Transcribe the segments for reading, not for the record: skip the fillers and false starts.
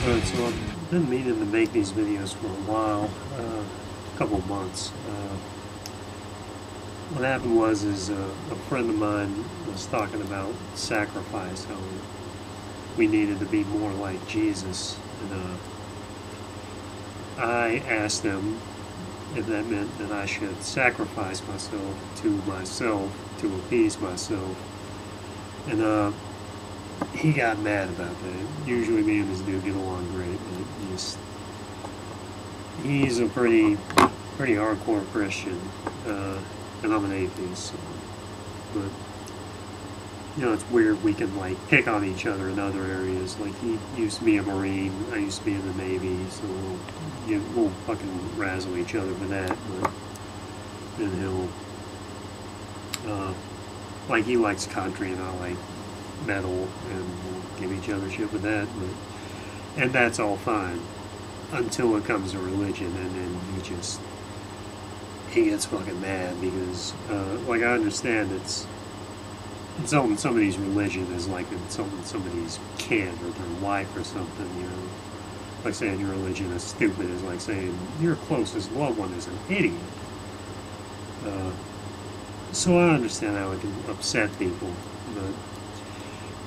Alright, so I've been meaning to make these videos for a while, a couple of months. What happened was a friend of mine was talking about sacrifice, how we needed to be more like Jesus. And I asked him if that meant that I should sacrifice myself to appease myself. And he got mad about that. Usually me and this dude get along great, but he's a pretty hardcore Christian, and I'm an atheist. So, but it's weird. We can like pick on each other in other areas. Like he used to be a Marine, I used to be in the Navy, so we'll fucking razzle each other for that. But then he'll like he likes country and I like metal, and we'll give each other shit with that, and that's all fine until it comes to religion, and then he gets fucking mad because like I understand it's something somebody's religion is like something somebody's kid or their wife or something, like saying your religion is stupid is like saying your closest loved one is an idiot. So I understand how it can upset people, but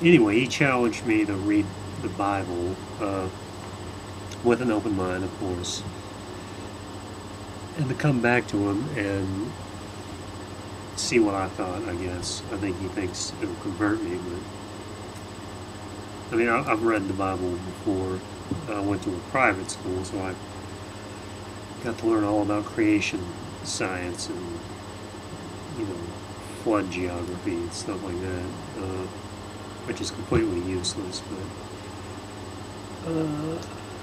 anyway, he challenged me to read the Bible with an open mind, of course, and to come back to him and see what I thought, I guess. I think he thinks it'll convert me, but I mean, I've read the Bible before. I went to a private school, so I got to learn all about creation science and, flood geography and stuff like that. Which is completely useless, but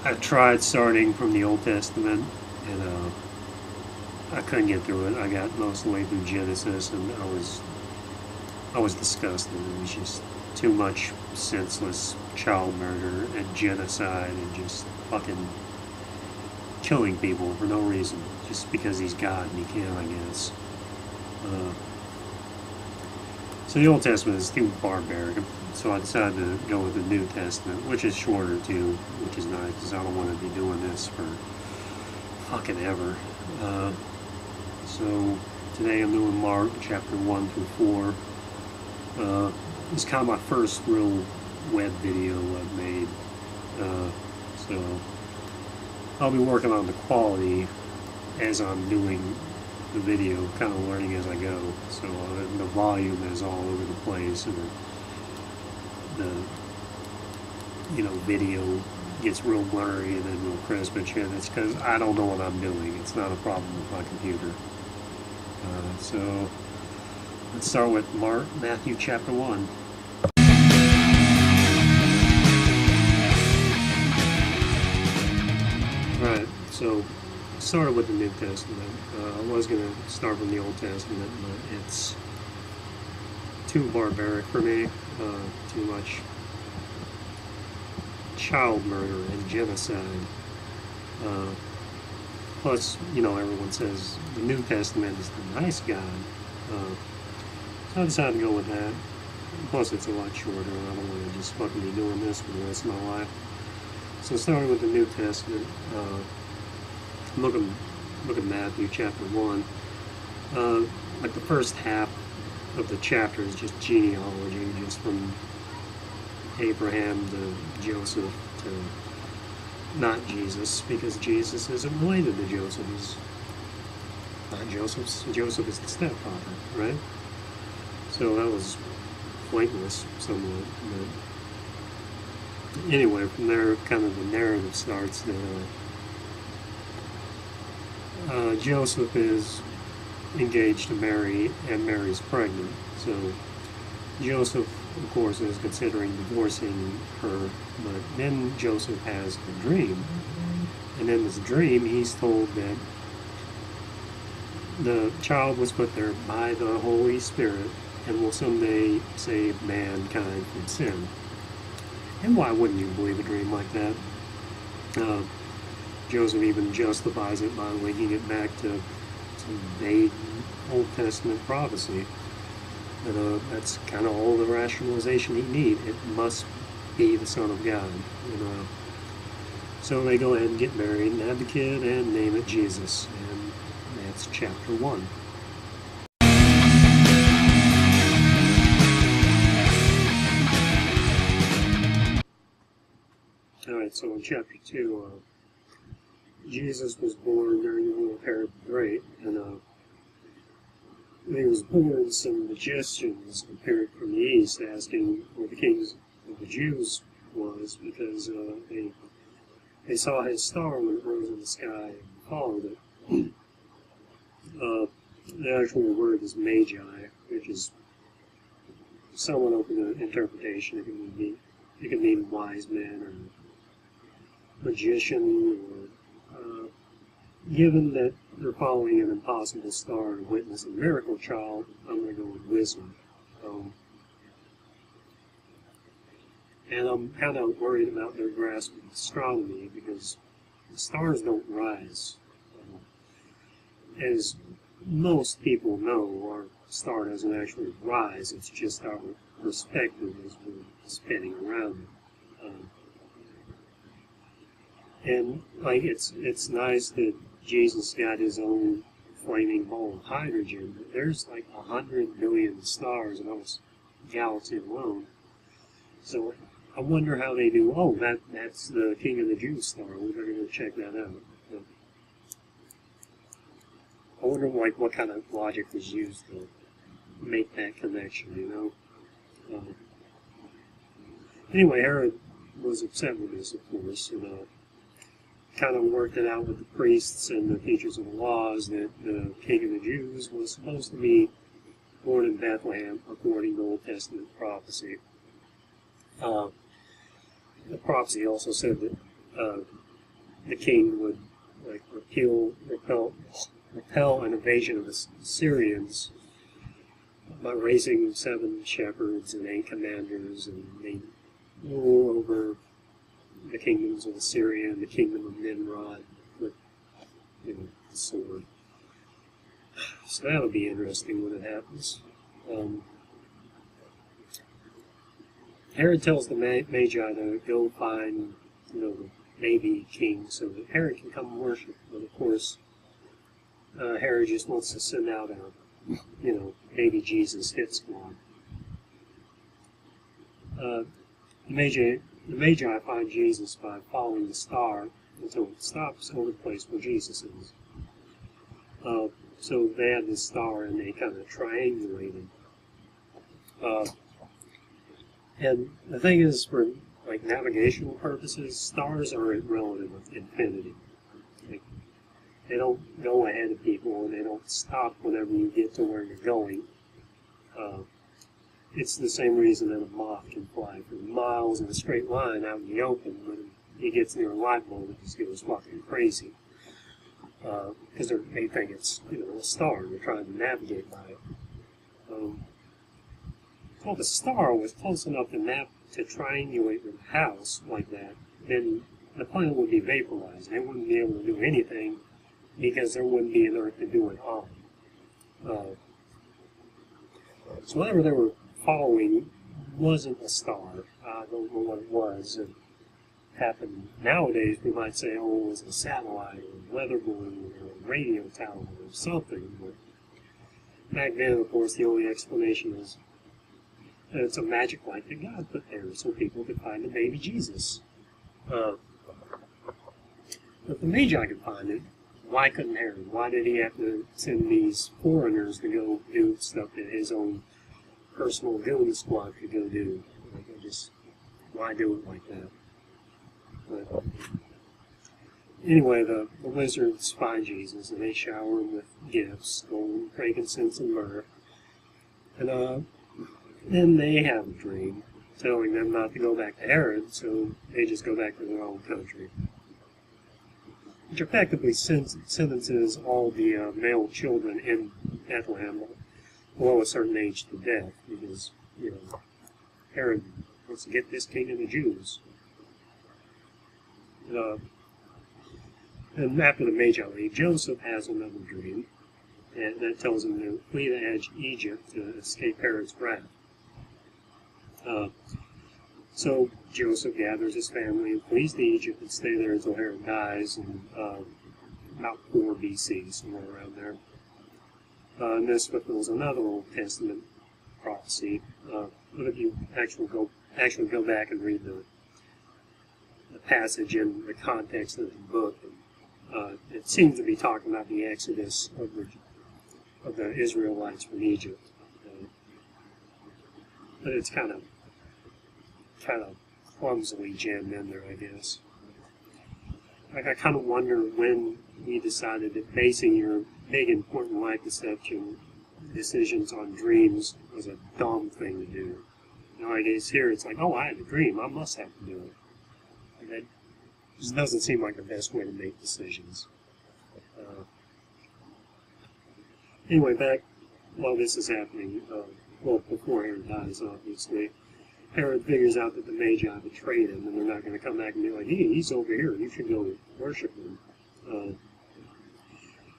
I tried starting from the Old Testament, and I couldn't get through it. I got most of the way through Genesis, and I was disgusted. It was just too much senseless child murder and genocide and just fucking killing people for no reason, just because he's God and he can, I guess. So the Old Testament is too barbaric. So I decided to go with the New Testament, which is shorter too, which is nice, because I don't want to be doing this for fucking ever. So today I'm doing Mark chapter 1 through 4. It's kind of my first real web video I've made. So I'll be working on the quality as I'm doing the video, kind of learning as I go. So the volume is all over the place, and the video gets real blurry and then real crisp and shit. It's because I don't know what I'm doing. It's not a problem with my computer. So let's start with Matthew chapter 1. Alright, so started with the New Testament. I was going to start from the Old Testament, but it's too barbaric for me. Too much child murder and genocide. Plus, everyone says the New Testament is the nice God. So I decided to go with that. Plus, it's a lot shorter, and I don't want to just fucking be doing this for the rest of my life. So starting with the New Testament, look at Matthew chapter 1. Like the first half of the chapter is just genealogy, just from Abraham to Joseph to not Jesus, because Jesus isn't related to Joseph. He's not Joseph is the stepfather, right? So that was pointless somewhat. But anyway, from there, kind of the narrative starts that Joseph is engaged to Mary, and Mary's pregnant. So Joseph, of course, is considering divorcing her, but then Joseph has a dream, and in this dream he's told that the child was put there by the Holy Spirit and will someday save mankind from sin. And why wouldn't you believe a dream like that? Joseph even justifies it by linking it back to vague Old Testament prophecy. And that's kind of all the rationalization he needs. It must be the Son of God. So they go ahead and get married and have the kid and name it Jesus. And that's chapter 1. Alright, so in chapter 2, Jesus was born during the rule of Herod the Great, and when he was born, some magicians appeared from the east asking where the king of the Jews was, because they saw his star when it rose in the sky and followed it. The actual word is magi, which is somewhat open to interpretation. It can mean wise man or magician, or given that they're following an impossible star to witness a miracle child, I'm going to go with wisdom. And I'm kind of worried about their grasp of astronomy, because the stars don't rise. As most people know, our star doesn't actually rise, it's just our perspective as we're spinning around it. And like it's nice that Jesus got his own flaming ball of hydrogen, but there's like 100 billion stars in our galaxy alone. So I wonder how they do. Oh, that's the King of the Jews star. We better go check that out. I wonder what kind of logic was used to make that connection. You know. Anyway, Herod was upset with this, of course, and kind of worked it out with the priests and the teachers of the laws that the King of the Jews was supposed to be born in Bethlehem according to Old Testament prophecy. The prophecy also said that the king would repel an invasion of the Syrians by raising 7 shepherds and 8 commanders, and they rule over the kingdoms of Assyria and the kingdom of Nimrod with the sword. So that'll be interesting when it happens. Herod tells the Magi to go find, the baby king so that Herod can come worship. But of course, Herod just wants to send out a, baby Jesus hit squad. The Magi find Jesus by following the star until it stops over the place where Jesus is. So they had this star and they kind of triangulated. And the thing is, for navigational purposes, stars are at relative infinity. They don't go ahead of people, and they don't stop whenever you get to where you're going. It's the same reason that a moth can fly for miles in a straight line out in the open. When he gets near a light bulb, it just goes fucking crazy. Because they think it's a star. They're trying to navigate by it. Well, if a star was close enough to triangulate with a house like that, then the planet would be vaporized. They wouldn't be able to do anything because there wouldn't be an Earth to do it on. So whatever they were following wasn't a star. I don't know what it was. It happened nowadays. We might say, oh, it was a satellite or a weather balloon or a radio tower or something. But back then, of course, the only explanation is it's a magic light that God put there so people could find the baby Jesus. If the Magi could find it, why couldn't Herod? Why did he have to send these foreigners to go do stuff that his own personal goon squad could go do? Why do it like that? But anyway, the wizards find Jesus and they shower him with gifts, gold, frankincense, and myrrh. And then they have a dream telling them not to go back to Herod, so they just go back to their own country. Which effectively sentences all the male children in Bethlehem below a certain age to death, because, Herod wants to get this king of the Jews. And after the Magi leave, Joseph has another dream, and that tells him to flee to Egypt to escape Herod's wrath. So Joseph gathers his family and flees to Egypt and stay there until Herod dies in about 4 BC, somewhere around there. And this fulfills another Old Testament prophecy. But if you actually go back and read the passage in the context of the book, it seems to be talking about the exodus of the Israelites from Egypt. But it's kind of clumsily jammed in there, I guess. Like, I kind of wonder when he decided that basing your big important life decisions on dreams was a dumb thing to do. You know, like it's here, it's like, oh, I had a dream, I must have to do it. Like, that just doesn't seem like the best way to make decisions. Anyway, back while this is happening, well, before Herod dies, obviously, Herod figures out that the Magi betrayed him, and they're not going to come back and be like, hey, he's over here, you should go worship him.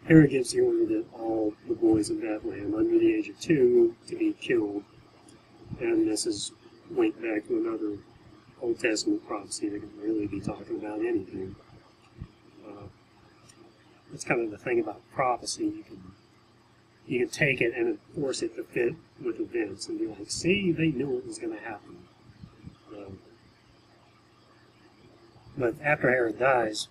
Herod gives the order that all the boys in Bethlehem under the age of 2 to be killed, and this is linked back to another Old Testament prophecy that can really be talking about anything. That's kind of the thing about prophecy. You can take it and force it to fit with events and be like, see, they knew it was going to happen. But after Herod dies,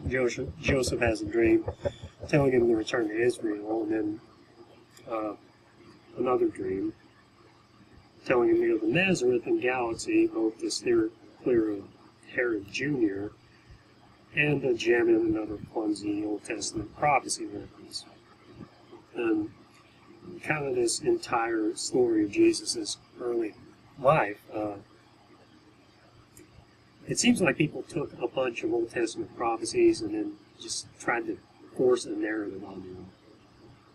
Joseph has a dream telling him to return to Israel, and then another dream telling him to go to Nazareth and Galilee, both to steer clear of Herod Jr., and to jam in another clumsy Old Testament prophecy reference. And kind of this entire story of Jesus' early life, it seems like people took a bunch of Old Testament prophecies and then just tried to force a narrative on them.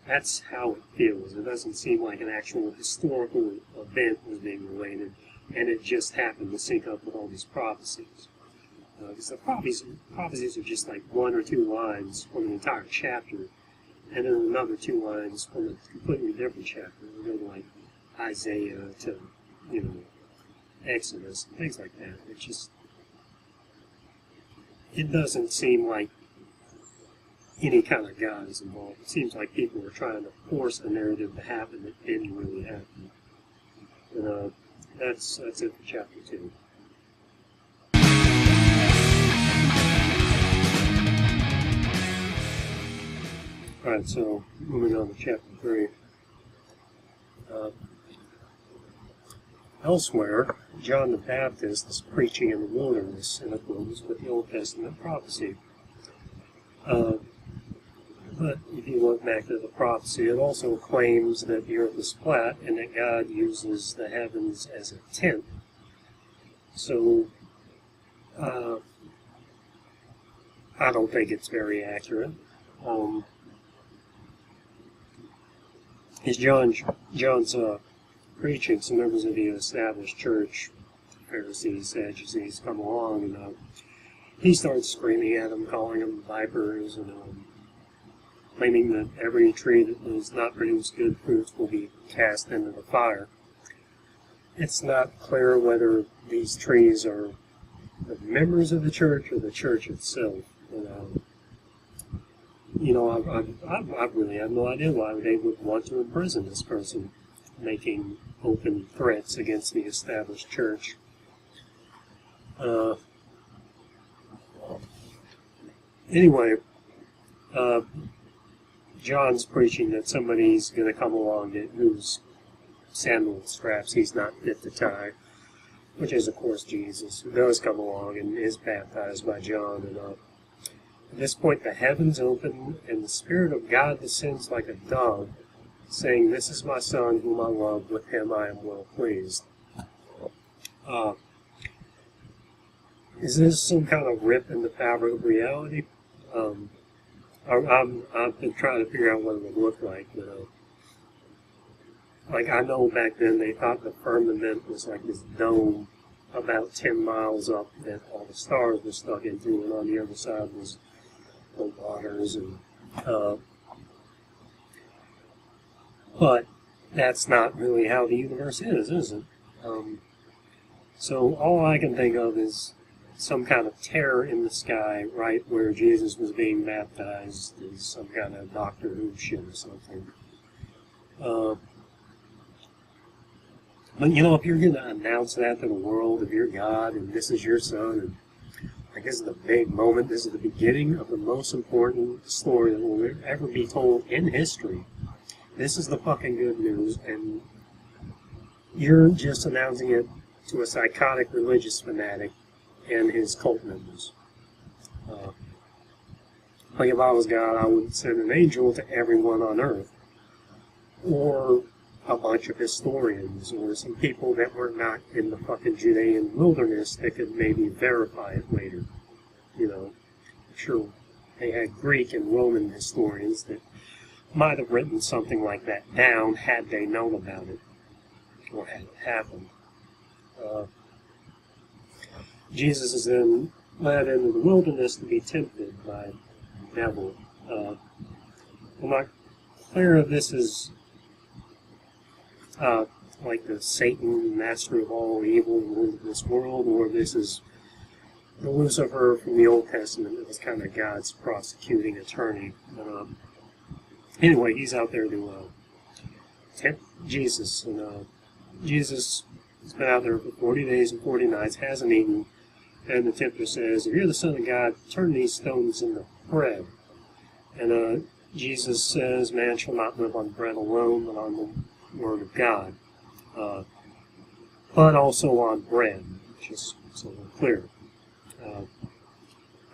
That's how it feels. It doesn't seem like an actual historical event was being related, and it just happened to sync up with all these prophecies. Because the prophecies are just like 1 or 2 lines from an entire chapter, and then another 2 lines from a completely different chapter. We go to like Isaiah to, Exodus, things like that. It doesn't seem like any kind of God is involved. It seems like people are trying to force a narrative to happen that didn't really happen. And that's it for chapter 2. Alright, so moving on to chapter 3. Elsewhere, John the Baptist is preaching in the wilderness in accordance with the Old Testament prophecy. But if you look back to the prophecy, it also claims that the earth is flat and that God uses the heavens as a tent. So, I don't think it's very accurate. As John's preaching, some members of the established church, Pharisees, Sadducees, come along, and he starts screaming at them, calling them vipers, and claiming that every tree that does not produce good fruits will be cast into the fire. It's not clear whether these trees are the members of the church or the church itself. I really have no idea why they would want to imprison this person, making open threats against the established church. Anyway, John's preaching that somebody's going to come along whose sandal straps he's not fit to tie, which is, of course, Jesus, who does come along and is baptized by John. And at this point, the heavens open, and the Spirit of God descends like a dove, saying, "This is my Son, whom I love, with him I am well pleased." Is this some kind of rip in the fabric of reality? I've been trying to figure out what it would look like, like, I know back then they thought the firmament was like this dome about 10 miles up that all the stars were stuck into, and on the other side was the waters. But that's not really how the universe is it? So all I can think of is some kind of terror in the sky, right where Jesus was being baptized, is some kind of Doctor Who shit or something. But you know, if you're going to announce that to the world, if you're God and this is your son, and like this is the big moment, this is the beginning of the most important story that will ever be told in history. This is the fucking good news, and you're just announcing it to a psychotic religious fanatic and his cult members. Like if I was God, I would send an angel to everyone on earth, or a bunch of historians, or some people that were not in the fucking Judean wilderness that could maybe verify it later. You know, I'm sure they had Greek and Roman historians that might have written something like that down had they known about it, or had it happened. Jesus is then led into the wilderness to be tempted by the devil. I'm not clear if this is like the Satan, master of all evil, Lord of this world, or this is the Lucifer from the Old Testament that was kind of God's prosecuting attorney. Anyway, he's out there to tempt Jesus, and Jesus has been out there for 40 days and 40 nights, hasn't eaten, and the tempter says, if you're the Son of God, turn these stones into bread. And Jesus says, man shall not live on bread alone, but on the Word of God, but also on bread, just so we're clear.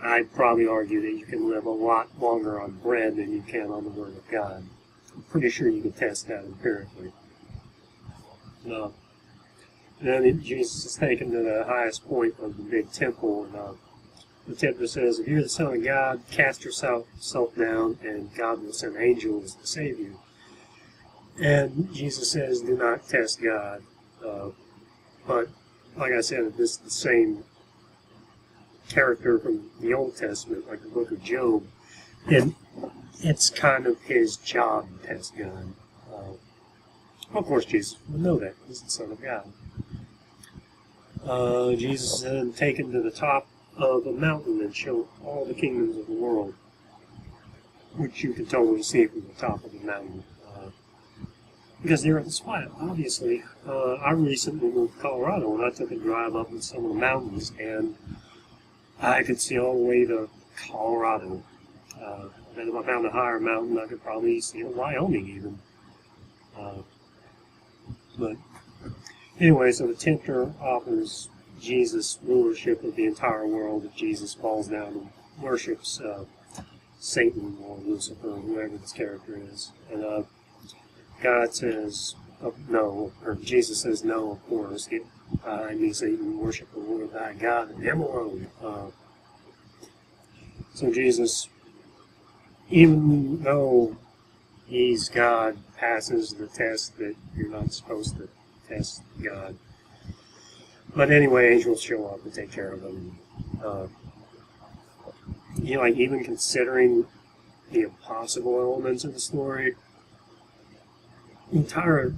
I'd probably argue that you can live a lot longer on bread than you can on the Word of God. I'm pretty sure you can test that empirically. Then Jesus is taken to the highest point of the big temple, and the tempter says, if you're the Son of God, cast yourself down, and God will send angels to save you. And Jesus says, do not test God. But, like I said, if this is the same character from the Old Testament, like the book of Job, then it's kind of his job to test God. Of course, Jesus would know that. He's the Son of God. Jesus is then taken to the top of a mountain and shown all the kingdoms of the world, which you can totally see from the top of the mountain. Because they're at the spot, obviously. I recently moved to Colorado, and I took a drive up in some of the mountains, and I could see all the way to Colorado. And if I found a higher mountain, I could probably see Wyoming even. But anyway, so the tempter offers Jesus rulership of the entire world if Jesus falls down and worships Satan or Lucifer or whoever this character is. And God says no, or Jesus says no, of course. Get behind me, Satan, worship the Lord thy God and him alone. So Jesus, even though he's God, passes the test that you're not supposed to test God. But anyway, angels show up and take care of him. You know, like even considering the impossible elements of the story, the entire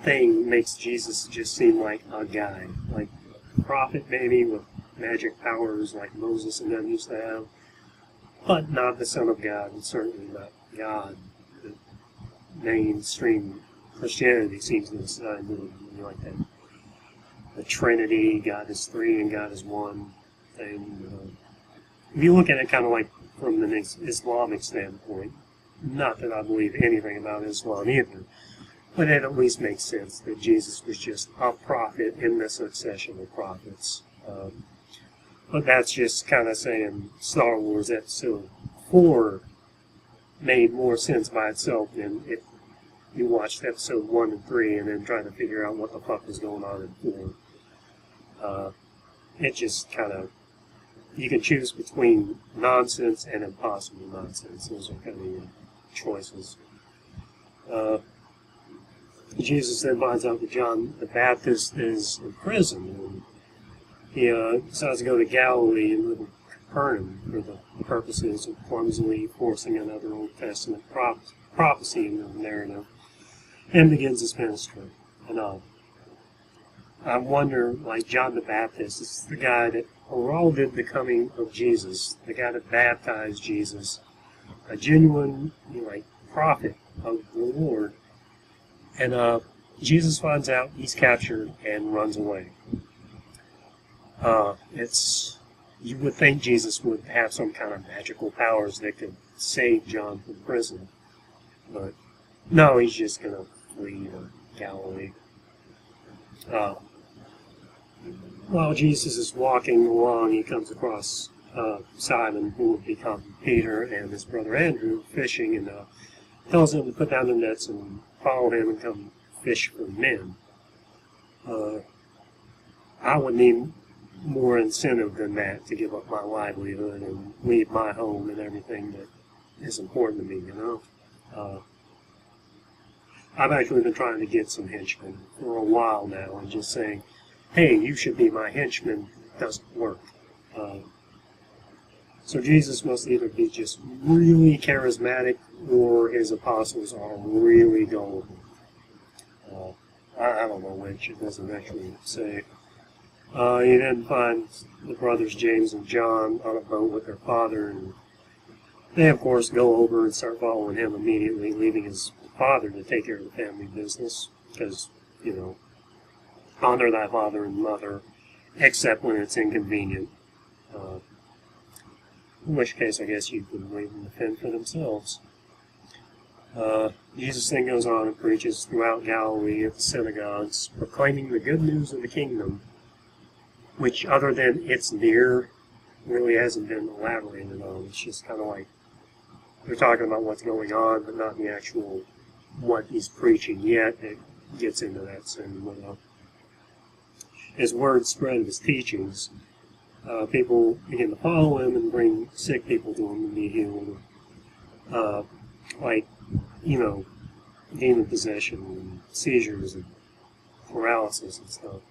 thing makes Jesus just seem like a guy, like a prophet maybe with magic powers like Moses and them used to have, but not the Son of God, and certainly not God. The mainstream Christianity seems to assign to you like that. The Trinity, God is three and God is one thing. If you look at it kind of like from an Islamic standpoint, not that I believe anything about Islam either, but it at least makes sense that Jesus was just a prophet in the succession of prophets. But that's just kind of saying Star Wars Episode 4 made more sense by itself than if you watched Episode 1 and 3 and then trying to figure out what the fuck was going on in 4. It just kind of, you can choose between nonsense and impossible nonsense. Those are kind of your choices. Jesus then finds out that John the Baptist is in prison, and he decides to go to Galilee and live in Capernaum for the purposes of clumsily forcing another Old Testament prophecy into the narrative, and begins his ministry. And I wonder, like John the Baptist, this is the guy that heralded the coming of Jesus, the guy that baptized Jesus, a genuine, like, prophet of the Lord. And Jesus finds out, he's captured, and runs away. You would think Jesus would have some kind of magical powers that could save John from prison. But no, he's just going to flee to Galilee. While Jesus is walking along, he comes across Simon, who would become Peter, and his brother Andrew, fishing, and tells them to put down their nets and follow him and come fish for men. I would need more incentive than that to give up my livelihood and leave my home and everything that is important to me, I've actually been trying to get some henchmen for a while now, and just saying, hey, you should be my henchman, doesn't work. So Jesus must either be just really charismatic, or his apostles are really gullible. I don't know which, it doesn't actually say. He then finds the brothers James and John on a boat with their father, and they, of course, go over and start following him immediately, leaving his father to take care of the family business, because, honor thy father and mother, except when it's inconvenient. In which case, I guess you can leave them to fend for themselves. Jesus then goes on and preaches throughout Galilee at the synagogues, proclaiming the good news of the kingdom, which, other than it's near, really hasn't been elaborated on. It's just kind of like they're talking about what's going on, but not the actual what he's preaching yet. It gets into that soon. As word spread of his teachings, people begin to follow him and bring sick people to him to be healed. Demon possession and seizures and paralysis and stuff.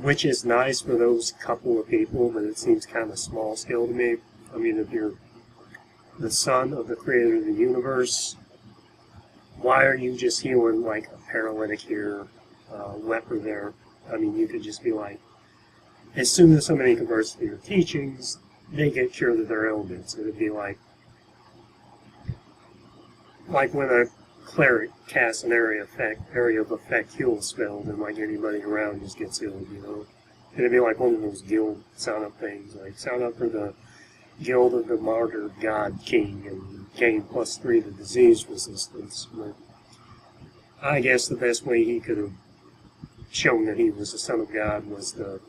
Which is nice for those couple of people, but it seems kind of small scale to me. I mean, if you're the son of the creator of the universe, why are you just healing like a paralytic here, leper there? I mean, you could just be like, as soon as somebody converts to your teachings, they get cured of their ailments. It would be like when a cleric casts an area of effect heal spell, then like anybody around just gets healed, It'd be like one of those guild sign-up things, like sign up for the Guild of the Martyr God King and gain +3 to disease resistance. But I guess the best way he could have shown that he was the Son of God was to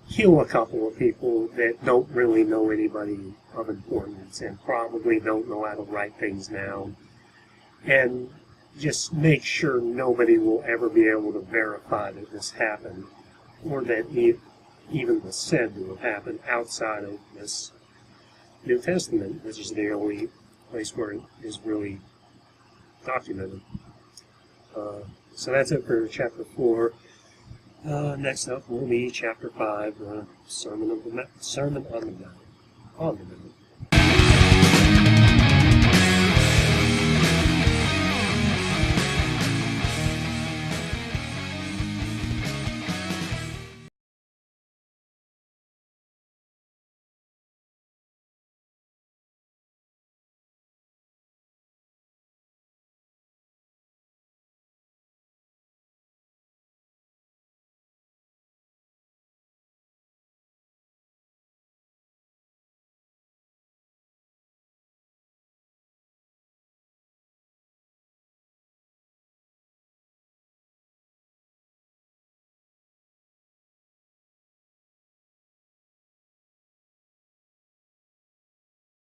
heal a couple of people that don't really know anybody of importance and probably don't know how to write things down, and just make sure nobody will ever be able to verify that this happened, or that it even was said to have happened outside of this New Testament, which is the only place where it is really documented. So that's it for chapter 4. Next up will be chapter 5, Sermon on the Mount.